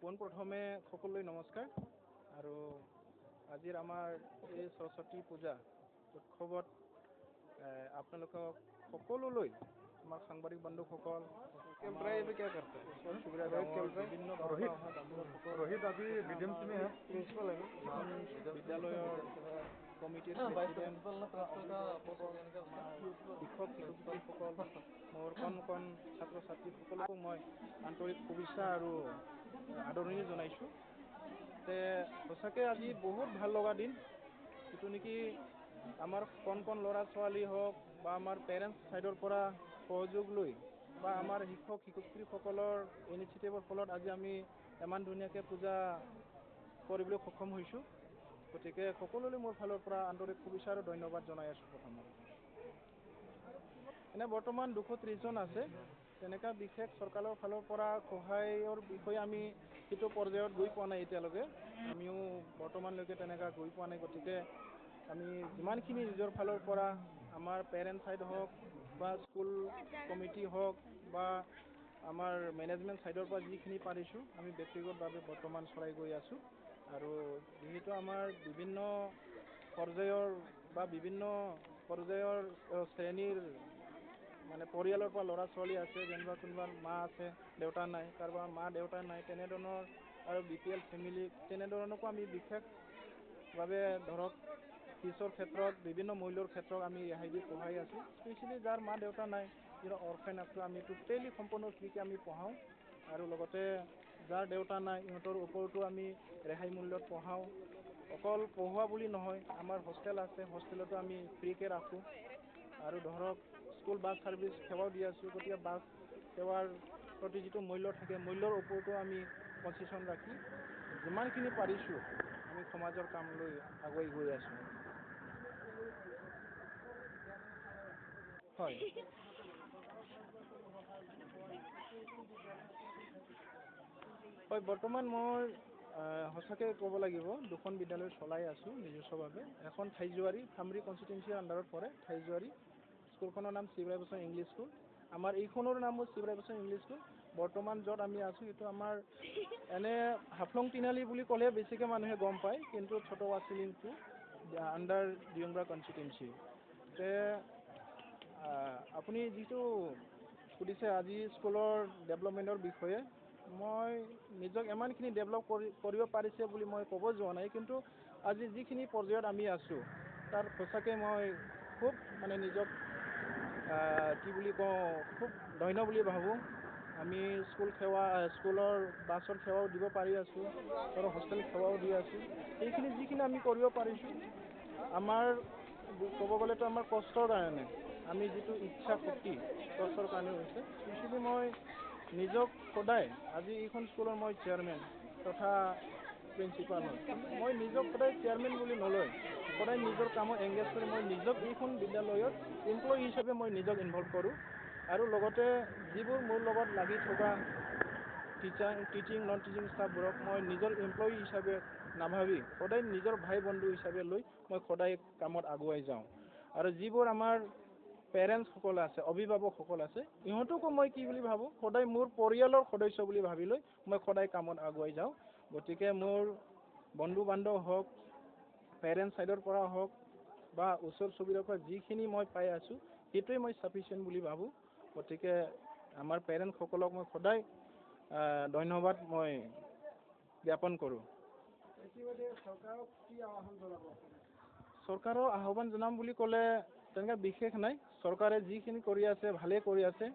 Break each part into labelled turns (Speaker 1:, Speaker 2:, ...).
Speaker 1: পোনপ্ৰথমে সকলোলৈ নমস্কাৰ আৰু আজিৰ আমাৰ এই সৰস্বতী পূজা উৎসৱত আপোনালোকক সকলোলৈ আমাৰ সাংবাদিক বন্ধুসকল বিদ্যালয়ৰ কমিটিৰ প্ৰেচিডেণ্ট শিক্ষক শিক্ষয়িত্ৰীসকল মোৰ কণ ছাত্ৰ ছাত্ৰীসকলকো মই আন্তৰিক শুভেচ্ছা আৰু আদৰণি জনাইছোঁ। সঁচাকৈ আজি বহুত ভাল লগা দিন, যিটো নেকি আমাৰ কণ ল'ৰা ছোৱালী হওক বা আমাৰ পেৰেণ্টছ ছাইডৰ পৰা সহযোগ লৈ বা আমাৰ শিক্ষক শিক্ষয়িত্ৰীসকলৰ ইনিচিয়েটিভৰ ফলত আজি আমি ইমান ধুনীয়াকৈ পূজা কৰিবলৈ সক্ষম হৈছোঁ। গতিকে সকলোলৈ মোৰ ফালৰ পৰা আন্তৰিক শুভেচ্ছা আৰু ধন্যবাদ জনাই আছোঁ। প্ৰথমত এনে বৰ্তমান 230 জন আছে। তেনেকুৱা বিশেষ চৰকাৰৰ ফালৰ পৰা সহায়ৰ বিষয়ে আমি সেইটো পৰ্যায়ত গৈ পোৱা নাই এতিয়ালৈকে। আমিও বৰ্তমানলৈকে তেনেকুৱা গৈ পোৱা নাই। গতিকে আমি যিমানখিনি নিজৰ ফালৰ পৰা আমাৰ পেৰেণ্টছ ছাইড হওক বা স্কুল কমিটি হওক বা আমাৰ মেনেজমেণ্ট ছাইডৰ পৰা যিখিনি পাৰিছোঁ আমি ব্যক্তিগতভাৱে বৰ্তমান চলাই গৈ আছোঁ। আৰু যিহেতু আমাৰ বিভিন্ন পৰ্যায়ৰ শ্ৰেণীৰ মানে পৰিয়ালৰ পৰা ল'ৰা ছোৱালী আছে, যেনিবা কোনোবা মা আছে দেউতা নাই, কাৰোবাৰ মা দেউতা নাই, তেনেধৰণৰ আৰু BPL ফেমিলি তেনেধৰণকো আমি বিশেষভাৱে ধৰক ফিজৰ ক্ষেত্ৰত বিভিন্ন মূল্যৰ ক্ষেত্ৰত আমি ৰেহাই দি পঢ়াই আছোঁ। স্পেচিয়েলি যাৰ মা দেউতা নাই, যিটো অৰ্ফেন আছে, আমি টোটেলি সম্পূৰ্ণ ফ্ৰীকৈ আমি পঢ়াওঁ। আৰু লগতে যাৰ দেউতা নাই ইহঁতৰ ওপৰতো আমি ৰেহাই মূল্যত পঢ়াওঁ। অকল পঢ়োৱা বুলি নহয়, আমাৰ হোষ্টেল আছে, হোষ্টেলতো আমি ফ্ৰীকৈ ৰাখোঁ। আৰু ধৰক স্কুল বাছ ছাৰ্ভিচ সেৱাও দি আছোঁ। গতিকে বাছ সেৱাৰ প্ৰতি যিটো মূল্য থাকে, মূল্যৰ ওপৰতো আমি কনচেশ্যন ৰাখি যিমানখিনি পাৰিছোঁ আমি সমাজৰ কাম লৈ আগুৱাই গৈ আছোঁ। হয়, হয়, বৰ্তমান মই সঁচাকৈ ক'ব লাগিব 2খন বিদ্যালয় চলাই আছোঁ নিজস্বভাৱে। এখন ঠাইজুৱাৰী ফামৰি কনষ্টিটুৱেঞ্চিৰ আণ্ডাৰত পৰে। ঠাইজুৱাৰী স্কুলখনৰ নাম শিৱৰায় বচ্চন ইংলিছ স্কুল। আমাৰ এইখনৰ নামো শিৱৰায় বচ্চন ইংলিছ স্কুল। বৰ্তমান য'ত আমি আছোঁ সেইটো আমাৰ এনে হাফলং তিনিআলি বুলি ক'লে বেছিকৈ মানুহে গম পায়, কিন্তু ছোটৱা চিলিংটো আণ্ডাৰ দিয়ংৰা কনষ্টিটুৱেঞ্চি। আপুনি যিটো সুধিছে আজি স্কুলৰ ডেভেলপমেণ্টৰ বিষয়ে, মই নিজক ইমানখিনি ডেভেলপ কৰিব পাৰিছে বুলি মই ক'ব যোৱা নাই। কিন্তু আজি যিখিনি পৰ্যায়ত আমি আছোঁ তাৰ সঁচাকৈ মই খুব মানে নিজক কি বুলি কওঁ, খুব ধন্য বুলি ভাবোঁ। আমি স্কুলৰ বাছৰ সেৱাও দিব পাৰি আছোঁ আৰু হোষ্টেল সেৱাও দি আছোঁ। এইখিনি যিখিনি আমি কৰিব পাৰিছোঁ আমাৰ ক'ব গ'লেতো আমাৰ কষ্টৰ কাৰণে, আমি যিটো ইচ্ছা শক্তি কষ্টৰ কাৰণে হৈছে। স্পেচিয়েলি মই নিজক সদায় আজি এইখন স্কুলৰ মই চেয়াৰমেন তথা প্ৰিন্সিপাল হয়, কিন্তু মই নিজক সদায় চেয়াৰমেন বুলি নলয়, সদায় নিজৰ কামত এংগেজ কৰি মই নিজক এইখন বিদ্যালয়ত এমপ্লয়ী হিচাপে মই নিজক ইনভল্ভ কৰোঁ। আৰু লগতে যিবোৰ মোৰ লগত লাগি থকা টিচিং নন টিচিং ষ্টাফবোৰক মই নিজৰ এমপ্লয়ী হিচাপে নাভাবি সদায় নিজৰ ভাই বন্ধু হিচাপে লৈ মই সদায় কামত আগুৱাই যাওঁ। আৰু যিবোৰ আমাৰ পেৰেণ্টছসকল আছে, অভিভাৱকসকল আছে, ইহঁতকো মই কি বুলি ভাবোঁ, সদায় মোৰ পৰিয়ালৰ সদস্য বুলি ভাবি লৈ মই সদায় কামত আগুৱাই যাওঁ। গতিকে মোৰ বন্ধু বান্ধৱ হওক, পেৰেণ্টছ ছাইডৰ পৰা হওক বা ওচৰ চুবুৰীয়াৰ পৰা যিখিনি মই পাই আছোঁ সেইটোৱে মই ছাফিচিয়েণ্ট বুলি ভাবোঁ। গতিকে আমাৰ পেৰেণ্টছসকলক মই সদায় ধন্যবাদ মই জ্ঞাপন কৰোঁ। চৰকাৰক আহ্বান জনাম বুলি ক'লে তেনেকৈ বিশেষ নাই। চৰকাৰে যিখিনি কৰি আছে ভালেই কৰি আছে।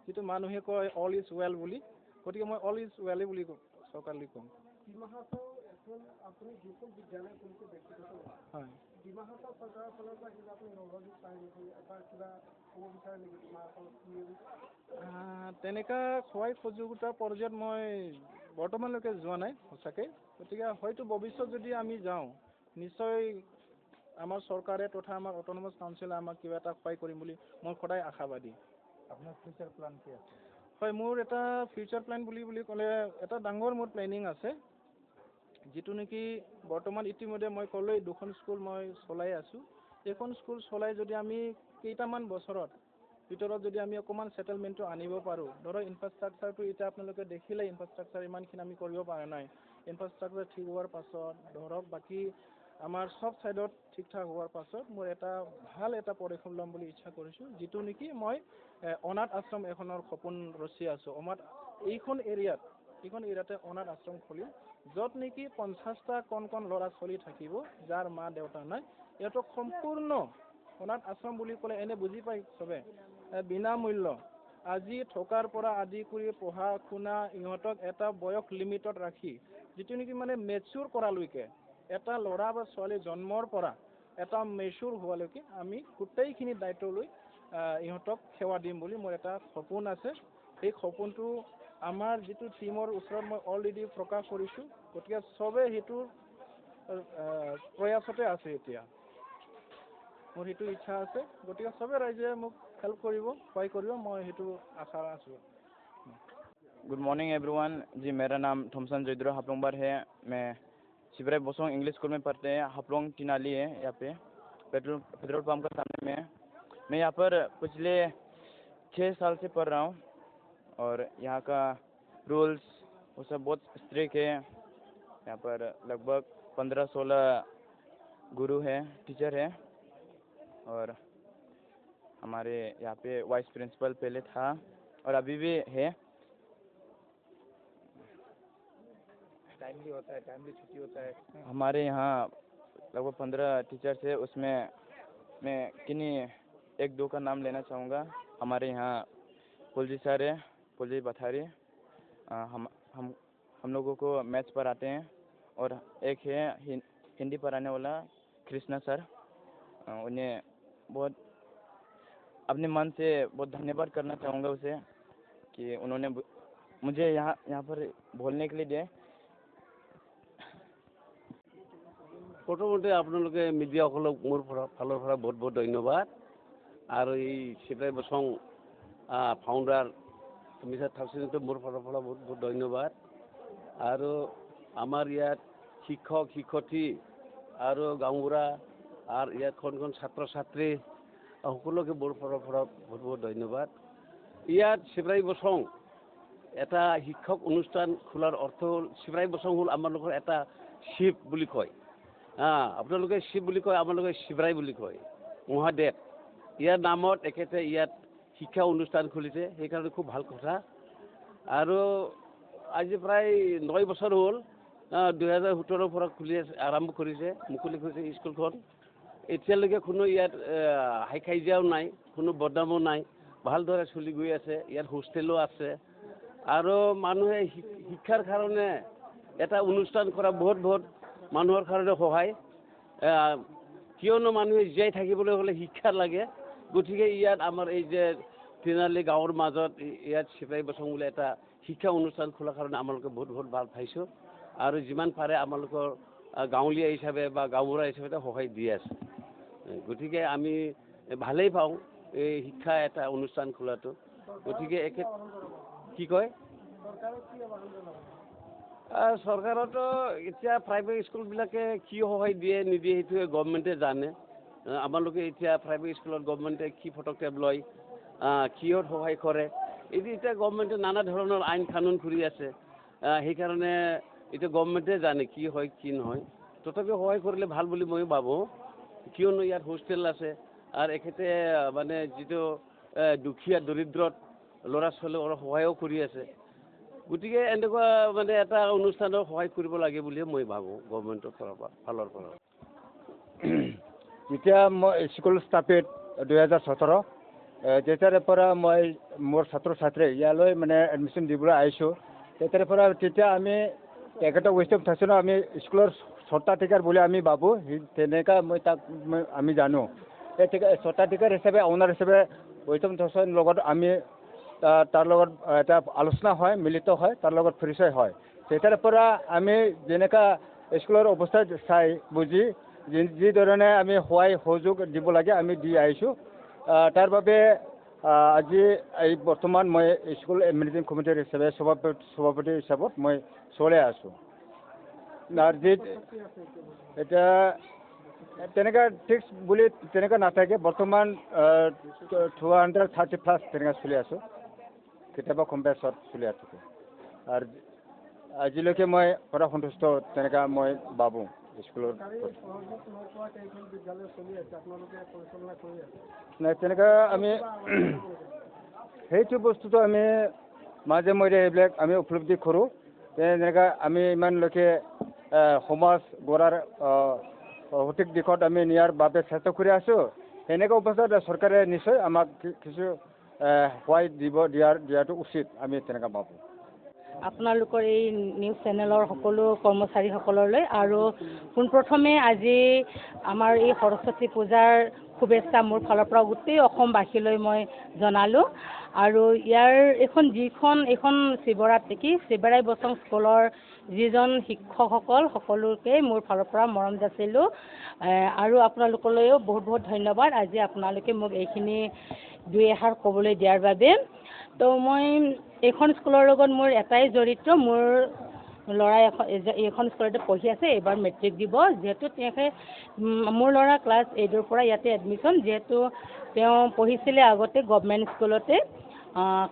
Speaker 1: যিটো মানুহে কয় অল ইজ ৱেল বুলি, গতিকে মই অল ইজ ৱেলেই বুলি চৰকাৰলৈ ক'ম। হয়, তেনেকুৱা সহায় সহযোগিতাৰ পৰ্যায়ত মই বৰ্তমানলৈকে যোৱা নাই সঁচাকৈ। গতিকে হয়তো ভৱিষ্যত যদি আমি যাওঁ, নিশ্চয় আমাৰ চৰকাৰে তথা আমাৰ অট'নমাছ কাউন্সিলে আমাক কিবা এটা সহায় কৰিম বুলি মই সদায় আশাবাদী। আপোনাৰ ফিউচাৰ প্লান কি আছে? হয়, মোৰ এটা ফিউচাৰ প্লেন বুলি ক'লে এটা ডাঙৰ মোৰ প্লেনিং আছে, যিটো নেকি বৰ্তমান ইতিমধ্যে মই ক'লোৱেই 2খন স্কুল মই চলাই আছোঁ। এইখন স্কুল চলাই যদি আমি কেইটামান বছৰত ভিতৰত যদি আমি অকণমান সেটেলমেন্টটো আনিব পাৰোঁ ধৰক ইনফ্ৰাষ্ট্ৰাকচাৰটো এতিয়া আপোনালোকে দেখিলে ইনফ্ৰাষ্ট্ৰাকচাৰ ইমানখিনি আমি কৰিব পৰা নাই ইনফ্ৰাষ্ট্ৰাকচাৰ ঠিক হোৱাৰ পাছত ধৰক বাকী আমাৰ সব সাইডত ঠিক ঠাক হোৱাৰ পাছত মই এটা ভাল এটা পদক্ষেপ ল'ম বুলি ইচ্ছা কৰিছোঁ যিটো নেকি মই অনাথ আশ্ৰম এখনৰ সপোন ৰচি আছোঁ এইখন এৰিয়াতে অনাথ আশ্ৰম খুলিম য'ত নেকি 50টা কণ ল'ৰা ছোৱালী থাকিব যাৰ মা দেউতা নাই ইহঁতক সম্পূৰ্ণ অনাথ আশ্ৰম বুলি ক'লে এনে বুজি পাই চবে বিনামূল্য আজি থকাৰ পৰা আদি কৰি পঢ়া শুনা ইহঁতক এটা বয়স লিমিটত ৰাখি যিটো নেকি মানে মেচুৰ কৰালৈকে এটা ল'ৰা বা ছোৱালী জন্মৰ পৰা এটা মেচুৰ হোৱালৈকে আমি গোটেইখিনি দায়িত্ব লৈ ইহঁতক সেৱা দিম বুলি মোৰ এটা সপোন আছে এই সপোনটো আমাৰ যিটো টিমৰ ওচৰত মই অলৰেডি প্ৰকাশ কৰিছোঁ গতিকে চবে সেইটোৰ প্ৰয়াসতে আছে এতিয়া মোৰ সেইটো ইচ্ছা আছে গতিকে চবে ৰাইজে মোক হেল্প কৰিব সহায় কৰিব মই সেইটো আশা আছোঁ
Speaker 2: गुड मॉर्निंग एवरीवन जी मेरा नाम थॉमसन जयद्रो हापलोंगबार है मैं शिवराय बोसोंग इंग्लिश स्कूल में पढ़ते हैं हापलोंग टिनाली है यहाँ पे पेट्रोल पंप का सामने में मैं यहाँ पर पिछले 6 साल से पढ़ रहा हूँ और यहाँ का रूल्स वो सब बहुत स्ट्रिक्ट है यहाँ पर लगभग 15-16 गुरु हैं टीचर हैं और हमारे यहाँ पे वाइस प्रिंसिपल पहले था और अभी भी है
Speaker 1: टाइमली होता है टाइमली छुट्टी होता है
Speaker 2: हमारे यहाँ लगभग 15 टीचर्स है उसमें मैं किन्हीं 1-2 का नाम लेना चाहूँगा हमारे यहाँ पुलजी सर है पुलजी बथारी हम लोगों को मैथ्स पढ़ाते हैं और एक है हिंदी पढ़ाने वाला कृष्णा सर उन्हें बहुत अपने मन से बहुत धन्यवाद करना चाहूँगा उसे कि उन्होंने मुझे यहाँ पर बोलने के लिए दिए
Speaker 3: প্ৰথমতে আপোনালোকে মিডিয়াসকলক মোৰ ফালৰ পৰা বহুত বহুত ধন্যবাদ আৰু এই শিৱৰায় বসং ফাউণ্ডাৰ মিছাৰ থাকচিনটো মোৰ ফালৰ পৰা বহুত বহুত ধন্যবাদ আৰু আমাৰ ইয়াত শিক্ষক শিক্ষয়িত্ৰী আৰু গাঁওবুঢ়া আৰু ইয়াত খন ছাত্ৰ ছাত্ৰী সকলোকে মোৰ ফালৰ পৰা বহুত বহুত ধন্যবাদ ইয়াত শিৱৰায় বসং এটা শিক্ষক অনুষ্ঠান খোলাৰ অৰ্থ হ'ল শিৱৰায় বসং হ'ল আমালোকৰ এটা শিৱ বুলি কয় আপোনালোকে শিৱ বুলি কয় আমালোকে শিৱৰায় বুলি কয় মহাদেৱ ইয়াৰ নামত একেতে ইয়াত শিক্ষা অনুষ্ঠান খুলিছে সেইকাৰণে খুব ভাল কথা আৰু আজি প্ৰায় 9 বছৰ হ'ল 2017 পৰা আৰম্ভ কৰিছে মুকলি কৰিছে স্কুলখন এতিয়ালৈকে কোনো ইয়াত হাই কাজিয়াও নাই কোনো বদনামো নাই ভালদৰে চলি গৈ আছে ইয়াত হোষ্টেলো আছে আৰু মানুহে শিক্ষাৰ কাৰণে এটা অনুষ্ঠান কৰা বহুত বহুত মানুহৰ কাৰণে সহায় কিয়নো মানুহে জীয়াই থাকিবলৈ হ'লে শিক্ষা লাগে গতিকে ইয়াত আমাৰ এই যে তিনালি গাঁৱৰ মাজত ইয়াত শিৱৰায় বসং বুলি এটা শিক্ষা অনুষ্ঠান খোলাৰ কাৰণে আমালোকে বহুত বহুত ভাল পাইছোঁ আৰু যিমান পাৰে আমালোকৰ গাঁৱলীয়া হিচাপে বা গাঁওবুঢ়া হিচাপে সহায় দি আছে গতিকে আমি ভালেই পাওঁ এই শিক্ষা এটা অনুষ্ঠান খোলাটো গতিকে কি কয় চৰকাৰতো এতিয়া প্ৰাইভেট স্কুলবিলাকে কি সহায় দিয়ে নিদিয়ে সেইটোৱে গভৰ্ণমেণ্টে জানে আমালোকে এতিয়া প্ৰাইভেট স্কুলত গভৰ্ণমেণ্টে কি পদক্ষেপ লয় কিহত সহায় কৰে এতিয়া গভৰ্ণমেণ্টে নানা ধৰণৰ আইন কানুন কৰি আছে সেইকাৰণে এতিয়া গভৰ্ণমেণ্টে জানে কি হয় কি নহয় তথাপিও সহায় কৰিলে ভাল বুলি মই ভাবোঁ কিয়নো ইয়াত হোষ্টেল আছে আৰু এখেতে মানে যিটো দুখীয়া দৰিদ্ৰত ল'ৰা ছোৱালী অলপ সহায়ো কৰি আছে গতিকে এনেকুৱা মানে এটা অনুষ্ঠানৰ সহায় কৰিব লাগে বুলিয়ে মই ভাবোঁ গভৰ্ণমেণ্টৰ ফালৰ পৰা
Speaker 4: যেতিয়া মই স্কুল ষ্টাৰ্টেড 2017 তেতিয়াৰে পৰা মই মোৰ ছাত্ৰ ছাত্ৰী ইয়ালৈ মানে এডমিশ্যন দিবলৈ আহিছোঁ তেতিয়া আমি তেখেতক ৱেষ্টম থাকচিনত আমি স্কুলৰ স্বত্বাধিকাৰ বুলি আমি ভাবোঁ তেনেকুৱা মই তাক আমি জানো এই স্বত্বাধিকাৰ হিচাপে অনাৰ হিচাপে ৱেষ্টম থাকচিনৰ লগত আমি তাৰ লগত এটা আলোচনা হয় মিলিত হয় তাৰ লগত পৰিচয় হয় তেতিয়াৰ পৰা আমি যেনেকুৱা স্কুলৰ অৱস্থা চাই বুজি যি ধৰণে আমি সহায় সহযোগ দিব লাগে আমি দি আহিছোঁ তাৰ বাবে আজি এই বৰ্তমান মই স্কুল মেনেজিং কমিটিৰ হিচাপে সভাপতি হিচাপত মই চলাই আছোঁ এতিয়া তেনেকুৱা ফিক্স বুলি তেনেকুৱা নাথাকে বৰ্তমান 230+ তেনেকুৱা চলি আছোঁ কেতিয়াবা কম বেছত চলি আছোঁ আৰু আজিলৈকে মই পঢ়া সন্তুষ্ট তেনেকুৱা মই ভাবোঁ স্কুলৰ নাই তেনেকুৱা আমি সেইটো বস্তুটো আমি মাজে মাজে এইবিলাক আমি উপলব্ধি কৰোঁ তেনেকুৱা আমি ইমানলৈকে সমাজ গঢ়াৰ সঠিক দিশত আমি নিয়াৰ বাবে চেষ্টা কৰি আছোঁ সেনেকুৱা অৱস্থাত চৰকাৰে নিশ্চয় আমাক কিছু সহায় দিয়াটো উচিত আমি তেনেকুৱা ভাবোঁ
Speaker 5: আপোনালোকৰ এই নিউজ চেনেলৰ সকলো কৰ্মচাৰীসকললৈ আৰু পোনপ্ৰথমে আজি আমাৰ এই সৰস্বতী পূজাৰ শুভেচ্ছা মোৰ ফালৰ পৰা গোটেই অসমবাসীলৈ মই জনালোঁ আৰু ইয়াৰ এইখন শিৱৰাই বচং স্কুলৰ যিজন শিক্ষকসকল সকলোকে মোৰ ফালৰ পৰা মৰম যাচিলোঁ আৰু আপোনালোকলৈও বহুত বহুত ধন্যবাদ আজি আপোনালোকে মোক এইখিনি দুই এষাৰ ক'বলৈ দিয়াৰ বাবে তো মই এইখন স্কুলৰ লগত মোৰ এটাই জড়িত মোৰ ল'ৰা এইখন স্কুলতে পঢ়ি আছে এইবাৰ মেট্ৰিক দিব যিহেতু মোৰ ল'ৰা ক্লাছ 8ৰ পৰা ইয়াতে এডমিশ্যন যিহেতু তেওঁ পঢ়িছিলে আগতে গভমেণ্ট স্কুলতে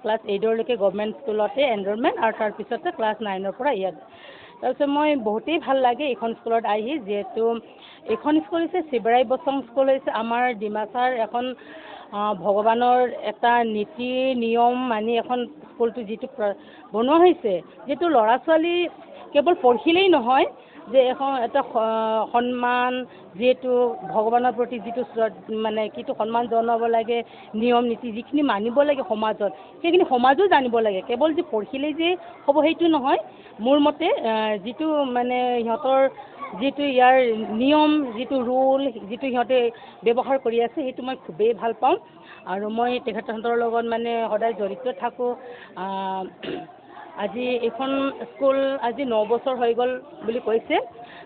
Speaker 5: ক্লাছ 8লৈকে গভমেণ্ট স্কুলতে এনৰলমেণ্ট আৰু তাৰপিছতে ক্লাছ 9ৰ পৰা ইয়াত তাৰপিছত মই বহুতেই ভাল লাগে এইখন স্কুলত আহি যিহেতু এইখন স্কুল হৈছে শিৱৰাই বচং স্কুল হৈছে আমাৰ ডিমাছাৰ এখন ভগৱানৰ এটা নীতি নিয়ম মানি এখন স্কুলটো যিটো বনোৱা হৈছে যিটো ল'ৰা ছোৱালী কেৱল পঢ়িলেই নহয় যে এখন এটা সন্মান যিহেতু ভগৱানৰ প্ৰতি যিটো মানে কিটো সন্মান জনাব লাগে নিয়ম নীতি যিখিনি মানিব লাগে সমাজত সেইখিনি সমাজো জানিব লাগে কেৱল যে পঢ়িলেই যে হ'ব সেইটো নহয় মোৰ মতে যিটো মানে সিহঁতৰ যিটো ইয়াৰ নিয়ম যিটো ৰুল যিটো সিহঁতে ব্যৱহাৰ কৰি আছে সেইটো মই খুবেই ভাল পাওঁ আৰু মই তেখেতহঁতৰ লগত মানে সদায় জড়িত থাকোঁ আজি এইখন স্কুল আজি 9 বছৰ হৈ গ'ল বুলি কৈছে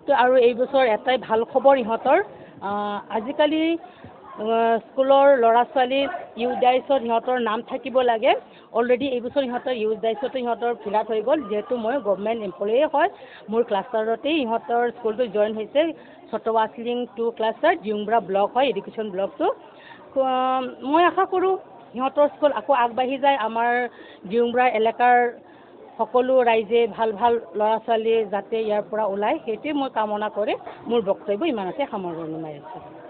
Speaker 5: তো আৰু এই বছৰ এটাই ভাল খবৰ ইহঁতৰ আজিকালি স্কুলৰ ল'ৰা ছোৱালী ইউথ ডাইচত সিহঁতৰ নাম থাকিব লাগে অলৰেডি এই বছৰ সিহঁতৰ ইউথ ডাইচতো সিহঁতৰ ফিল আপ হৈ গ'ল যিহেতু মই গভমেণ্ট এমপ্লয়ীয়ে হয় মোৰ ক্লাষ্টাৰতেই ইহঁতৰ স্কুলটো জইন হৈছে চটৱাছলিং 2 ক্লাষ্টাৰ জিউংব্ৰা ব্লক হয় এডুকেশ্যন ব্লকটো মই আশা কৰোঁ সিহঁতৰ স্কুল আকৌ আগবাঢ়ি যায় আমাৰ জিউংব্ৰা এলেকাৰ সকলো ৰাইজে ভাল ভাল ল'ৰা ছোৱালী যাতে ইয়াৰ পৰা ওলায় সেইটোৱে মই কামনা কৰি মোৰ বক্তব্য ইমানতে সামৰণি মাৰিছোঁ